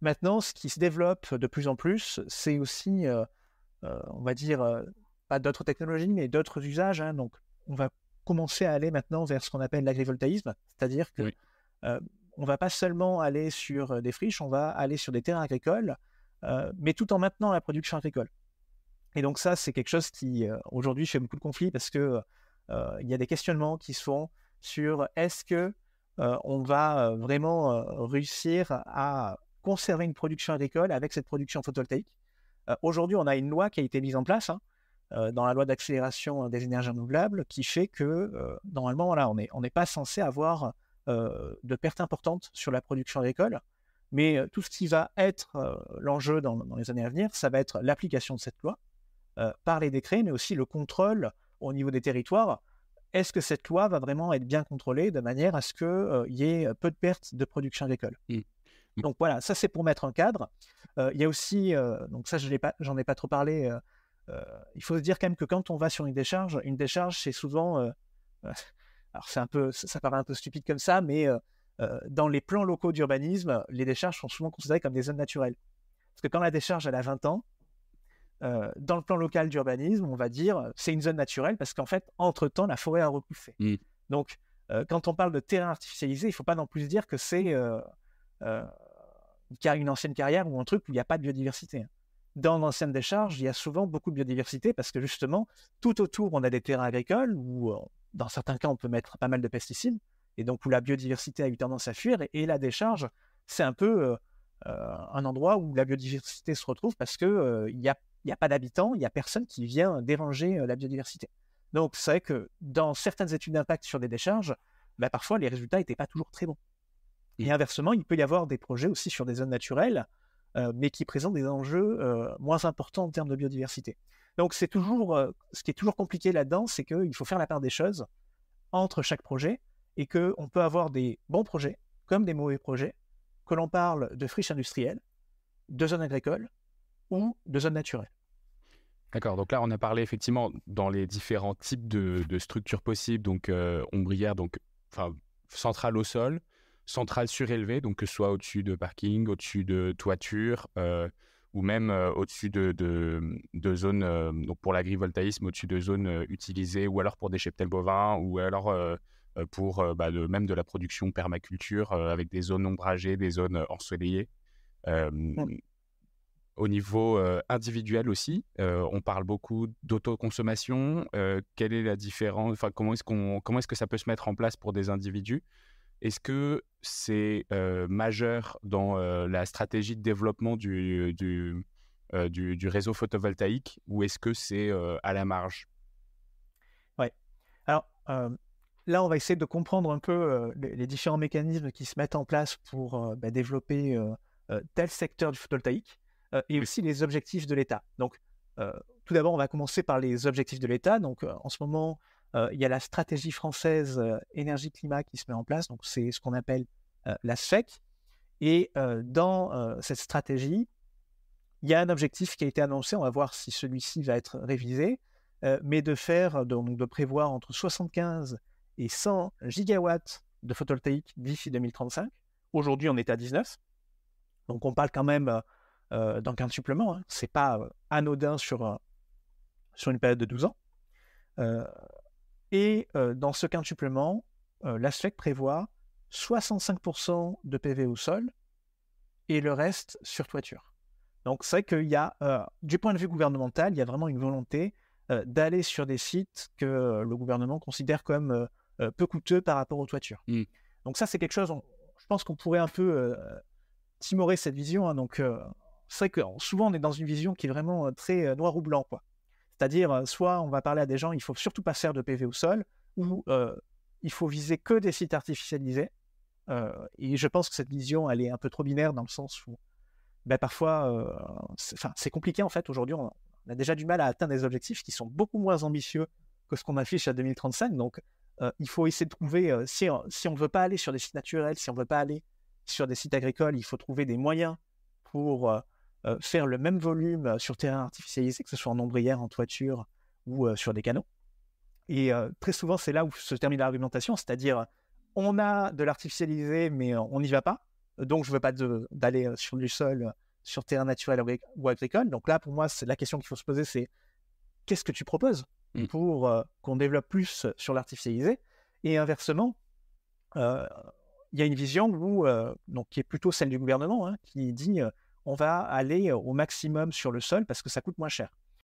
Maintenant, ce qui se développe de plus en plus, c'est aussi, on va dire, pas d'autres technologies, mais d'autres usages, hein. Donc, on va commencer à aller maintenant vers ce qu'on appelle l'agrivoltaïsme, c'est-à-dire que Oui. on va pas seulement aller sur des friches, on va aller sur des terrains agricoles, mais tout en maintenant la production agricole. Et donc ça, c'est quelque chose qui, aujourd'hui, fait beaucoup de conflits parce que il y a des questionnements qui se font sur est-ce que on va vraiment réussir à conserver une production agricole avec cette production photovoltaïque. Aujourd'hui, on a une loi qui a été mise en place, hein, dans la loi d'accélération des énergies renouvelables qui fait que normalement, voilà, on n'est pas censé avoir de pertes importantes sur la production agricole. Mais tout ce qui va être l'enjeu dans les années à venir, ça va être l'application de cette loi par les décrets, mais aussi le contrôle au niveau des territoires. Est-ce que cette loi va vraiment être bien contrôlée de manière à ce qu'il y ait peu de pertes de production agricole? Mmh. Donc voilà, ça c'est pour mettre un cadre. Il y a aussi, donc ça j'en ai pas trop parlé, il faut se dire quand même que quand on va sur une décharge c'est souvent, alors ça paraît un peu stupide comme ça, mais dans les plans locaux d'urbanisme, les décharges sont souvent considérées comme des zones naturelles. Parce que quand la décharge elle a 20 ans, dans le plan local d'urbanisme, on va dire c'est une zone naturelle parce qu'en fait, entre-temps, la forêt a repoussé. Mmh. Donc, quand on parle de terrain artificialisé, il ne faut pas non plus dire que c'est une ancienne carrière ou un truc où il n'y a pas de biodiversité, hein. Dans l'ancienne décharge, il y a souvent beaucoup de biodiversité parce que justement, tout autour, on a des terrains agricoles où, dans certains cas, on peut mettre pas mal de pesticides et donc où la biodiversité a eu tendance à fuir. Et la décharge, c'est un peu un endroit où la biodiversité se retrouve parce que il y a pas d'habitants, il n'y a personne qui vient déranger la biodiversité. Donc, c'est vrai que dans certaines études d'impact sur des décharges, bah, parfois, les résultats n'étaient pas toujours très bons. Et inversement, il peut y avoir des projets aussi sur des zones naturelles, mais qui présentent des enjeux moins importants en termes de biodiversité. Donc, c'est toujours, ce qui est toujours compliqué là-dedans, c'est qu'il faut faire la part des choses entre chaque projet et qu'on peut avoir des bons projets comme des mauvais projets, que l'on parle de friches industrielles, de zones agricoles ou de zones naturelles. D'accord, donc là, on a parlé effectivement dans les différents types de structures possibles, donc ombrières, donc centrale au sol, centrale surélevée, donc que ce soit au-dessus de parking, au-dessus de toiture, ou même au-dessus de zones, donc pour l'agrivoltaïsme, au-dessus de zones utilisées, ou alors pour des cheptels bovins, ou alors pour même de la production permaculture, avec des zones ombragées, des zones ensoleillées. Euh, Au niveau individuel aussi, on parle beaucoup d'autoconsommation. Quelle est la différence? Enfin, comment est-ce que ça peut se mettre en place pour des individus? Est-ce que c'est majeur dans la stratégie de développement du réseau photovoltaïque, ou est-ce que c'est à la marge? Ouais. Alors, là, on va essayer de comprendre un peu les différents mécanismes qui se mettent en place pour développer tel secteur du photovoltaïque et aussi les objectifs de l'État. Donc, tout d'abord, on va commencer par les objectifs de l'État. Donc, en ce moment, il y a la stratégie française énergie-climat qui se met en place. Donc, c'est ce qu'on appelle la SFEC. Et dans cette stratégie, il y a un objectif qui a été annoncé. On va voir si celui-ci va être révisé, mais de prévoir entre 75 et 100 gigawatts de photovoltaïque d'ici 2035. Aujourd'hui, on est à 19. Donc, on parle quand même d'un quintuplement, hein. C'est pas anodin sur une période de 12 ans. Dans ce quintuplement, la SFEC prévoit 65% de PV au sol et le reste sur toiture. Donc c'est vrai qu'il y a, du point de vue gouvernemental, il y a vraiment une volonté d'aller sur des sites que le gouvernement considère comme peu coûteux par rapport aux toitures. Mmh. Donc ça, c'est quelque chose, je pense qu'on pourrait un peu timorer cette vision, hein. Donc c'est vrai que souvent on est dans une vision qui est vraiment très noir ou blanc, quoi. C'est-à-dire, soit on va parler à des gens, il faut surtout pas faire de PV au sol, ou il faut viser que des sites artificialisés. Et je pense que cette vision, elle est un peu trop binaire dans le sens où parfois, c'est compliqué en fait. Aujourd'hui, on a déjà du mal à atteindre des objectifs qui sont beaucoup moins ambitieux que ce qu'on affiche à 2035. Donc, il faut essayer de trouver, si on ne veut pas aller sur des sites naturels, si on ne veut pas aller sur des sites agricoles, il faut trouver des moyens pour faire le même volume sur terrain artificialisé, que ce soit en ombrière, en toiture ou sur des canaux. Et très souvent, c'est là où se termine l'argumentation, c'est-à-dire on a de l'artificialisé, mais on n'y va pas. donc je ne veux pas d'aller sur du sol, sur terrain naturel ou agricole. Donc là, pour moi, c'est la question qu'il faut se poser, c'est qu'est-ce que tu proposes pour qu'on développe plus sur l'artificialisé? Et inversement, il y a une vision donc, qui est plutôt celle du gouvernement, hein, qui dit on va aller au maximum sur le sol parce que ça coûte moins cher.